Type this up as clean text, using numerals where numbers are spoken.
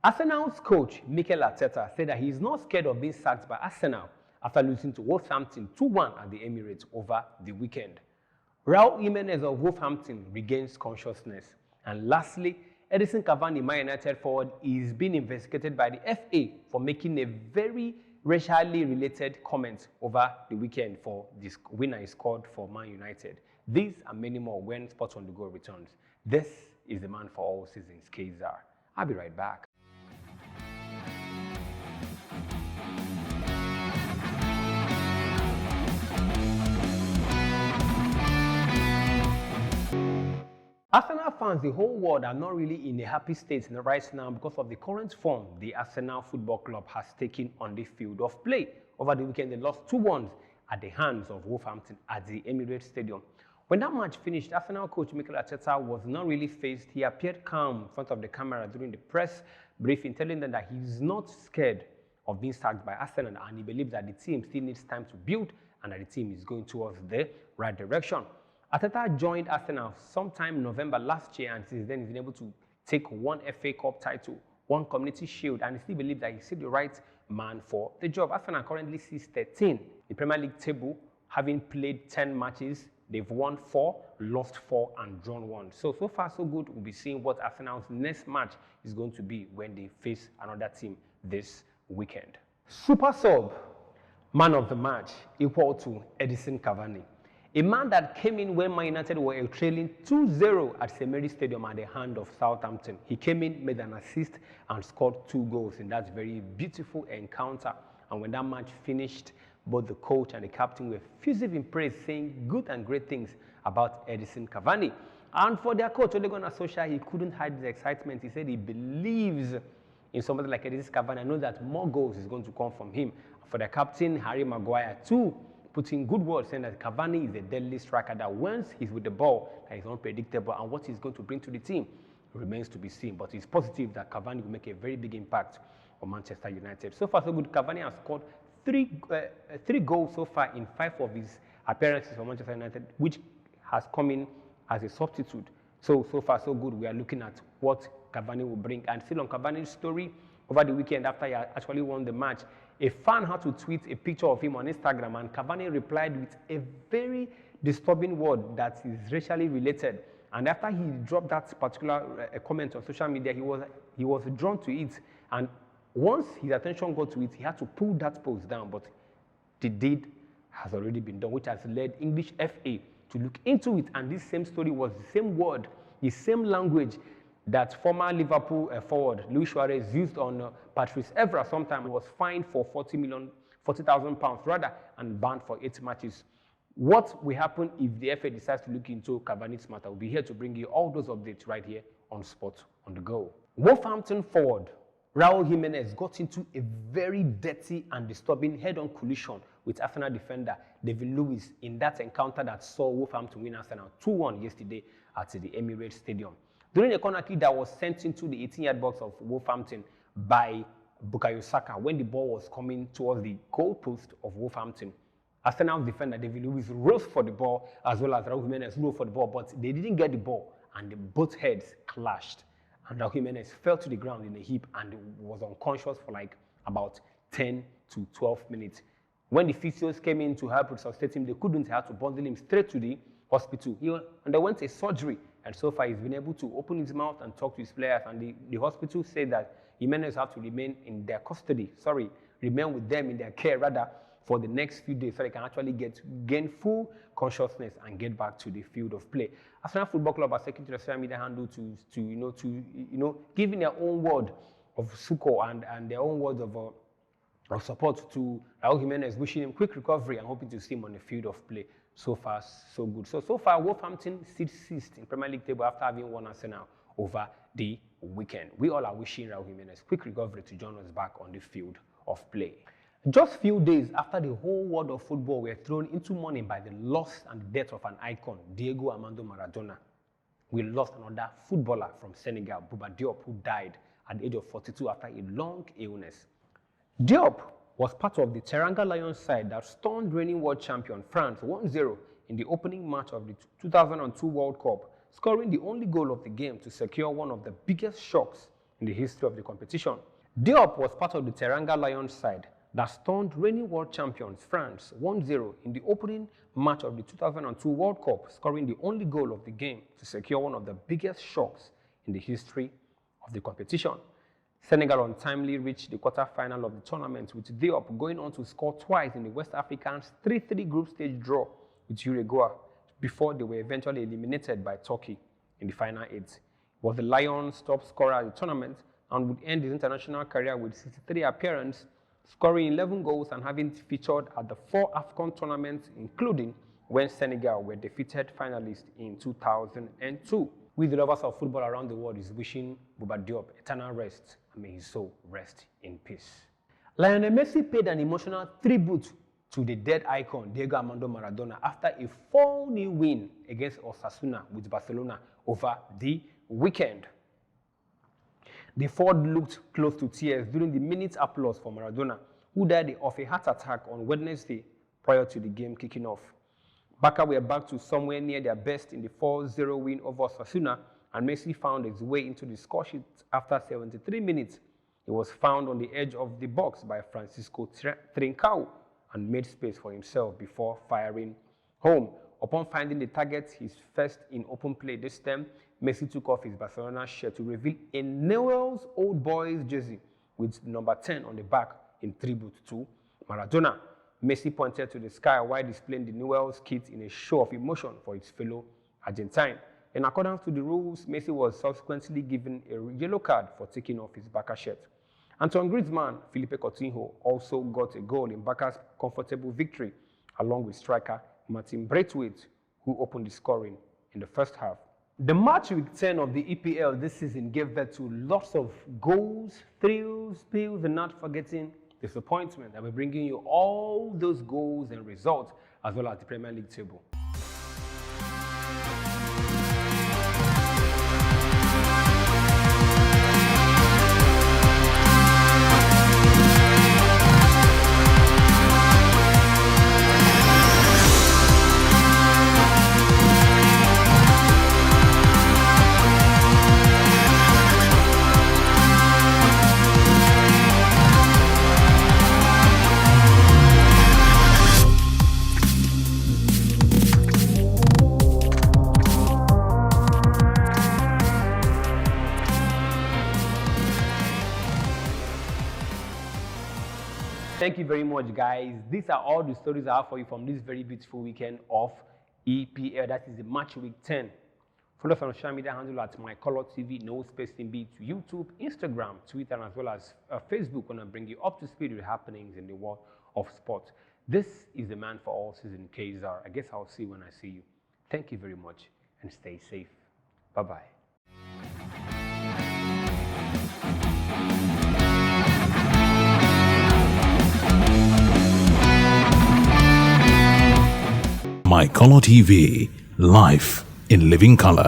Arsenal's coach, Mikel Arteta, said that he is not scared of being sacked by Arsenal after losing to Wolverhampton 2-1 at the Emirates over the weekend. Raul Jimenez of Wolverhampton regains consciousness. And lastly, Edison Cavani, Man United forward, is being investigated by the FA for making a very racially related comment over the weekend for this winner he scored for Man United. These and many more when Sports on the Go returns. This is the man for all seasons, Kazar. I'll be right back. Arsenal fans, the whole world, are not really in a happy state right now because of the current form the Arsenal Football Club has taken on the field of play. Over the weekend, they lost 2-1 at the hands of Wolverhampton at the Emirates Stadium. When that match finished, Arsenal coach Mikel Arteta was not really phased. He appeared calm in front of the camera during the press briefing, telling them that he's not scared of being sacked by Arsenal and he believes that the team still needs time to build and that the team is going towards the right direction. Arteta joined Arsenal sometime November last year, and since then he's been able to take one FA Cup title, one Community Shield, and he still believes that he's still the right man for the job. Arsenal currently sits 13 in the Premier League table, having played 10 matches. They've won 4, lost 4, and drawn 1. So far so good. We'll be seeing what Arsenal's next match is going to be when they face another team this weekend. Super sub, man of the match, equal to Edison Cavani. A man that came in when Man United were trailing 2-0 at St. Mary's Stadium at the hand of Southampton. He came in, made an assist, and scored 2 goals in that very beautiful encounter. And when that match finished, both the coach and the captain were effusive in praise, saying good and great things about Edison Cavani. And for their coach, Ole Gunnar Solskjaer, he couldn't hide his excitement. He said he believes in somebody like Edison Cavani. I know that more goals is going to come from him. For the captain, Harry Maguire, too, put in good words, saying that Cavani is a deadly striker, that once he's with the ball, that is unpredictable, and what he's going to bring to the team remains to be seen. But it's positive that Cavani will make a very big impact on Manchester United. So far, so good. Cavani has scored 3 goals so far in 5 of his appearances for Manchester United, which has come in as a substitute. So far, so good. We are looking at what Cavani will bring. And still on Cavani's story, over the weekend after he actually won the match, a fan had to tweet a picture of him on Instagram, and Cavani replied with a very disturbing word that is racially related. And after he dropped that particular comment on social media, he was drawn to it. And once his attention got to it, he had to pull that post down. But the deed has already been done, which has led English FA to look into it. And this same story was the same word, the same language that former Liverpool forward Luis Suarez used on Patrice Evra sometime. He was fined for £40,000 rather, and banned for 8 matches. What will happen if the FA decides to look into Cavani's matter? We'll be here to bring you all those updates right here on Sport on the Go. Wolverhampton forward Raul Jimenez got into a very dirty and disturbing head-on collision with Arsenal defender David Lewis in that encounter that saw Wolverhampton win Arsenal 2-1 yesterday at the Emirates Stadium. During a corner kick that was sent into the 18-yard box of Wolverhampton by Bukayo Saka when the ball was coming towards the goal post of Wolverhampton, Arsenal's defender David Lewis rose for the ball as well as Raul Jimenez rose for the ball, but they didn't get the ball and both heads clashed. And Raul Jimenez fell to the ground in a heap and was unconscious for like about 10 to 12 minutes. When the physios came in to help resuscitate him, they couldn't. They had to bundle him straight to the hospital. He underwent a surgery, and so far he's been able to open his mouth and talk to his players. And the hospital said that Jimenez have to remain in their custody. Remain with them in their care rather for the next few days so they can actually gain full consciousness and get back to the field of play. Arsenal Football Club has taken to the social media handle to giving their own word of succor and their own words of support to Raul Jimenez, wishing him quick recovery and hoping to see him on the field of play. So far, so good. So far, Wolverhampton sits 6th in Premier League table after having won Arsenal over the weekend. We all are wishing Raul Jimenez quick recovery to join us back on the field of play. Just few days after the whole world of football were thrown into mourning by the loss and the death of an icon, Diego Armando Maradona, we lost another footballer from Senegal, Bouba Diop, who died at the age of 42 after a long illness. Diop was part of the Teranga Lions side that stunned reigning world champion France 1-0 in the opening match of the 2002 World Cup, scoring the only goal of the game to secure one of the biggest shocks in in the history of the competition. Diop was part of the Teranga Lions side that stunned reigning world champions France 1-0 in the opening match of the 2002 World Cup, scoring the only goal of the game to secure one of the biggest shocks in the history of the competition. Senegal untimely reached the quarter-final of the tournament, with Diop going on to score twice in the West Africans' 3-3 group stage draw with Uruguay before they were eventually eliminated by Turkey in the final 8. He was the Lions' top scorer at the tournament and would end his international career with 63 appearances, scoring 11 goals and having featured at the 4 AFCON tournaments, including when Senegal were defeated finalists in 2002. We, the lovers of football around the world, is wishing Bouba Diop eternal rest, and may his soul rest in peace. Lionel Messi paid an emotional tribute to the dead icon Diego Armando Maradona after a 4-0 win against Osasuna with Barcelona over the weekend. The Ford looked close to tears during the minute applause for Maradona, who died of a heart attack on Wednesday prior to the game kicking off. Barca were back to somewhere near their best in the 4-0 win over Osasuna, and Messi found his way into the score sheet after 73 minutes. He was found on the edge of the box by Francisco Trincao and made space for himself before firing home. Upon finding the target, his first in open play this time, Messi took off his Barcelona shirt to reveal a Newell's Old Boys jersey with number 10 on the back in tribute to Maradona. Messi pointed to the sky while displaying the Newell's kit in a show of emotion for his fellow Argentine. In accordance to the rules, Messi was subsequently given a yellow card for taking off his Barca shirt. Antoine Griezmann, Philippe Coutinho also got a goal in Barca's comfortable victory, along with striker Martin Braithwaite, who opened the scoring in the first half. The match week 10 of the EPL this season gave birth to lots of goals, thrills, spills, and not forgetting disappointment. And we're bringing you all those goals and results, as well as the Premier League table. Thank you very much, guys. These are all the stories I have for you from this very beautiful weekend of EPL. That is the match week 10. Follow us on social media handle at MyColorTV, no space in B, to YouTube, Instagram, Twitter, as well as Facebook, when I bring you up to speed with happenings in the world of sport. This is the man for all season, Kazar. I guess I'll see you when I see you. Thank you very much and stay safe. Bye-bye. My Color TV, life in living color.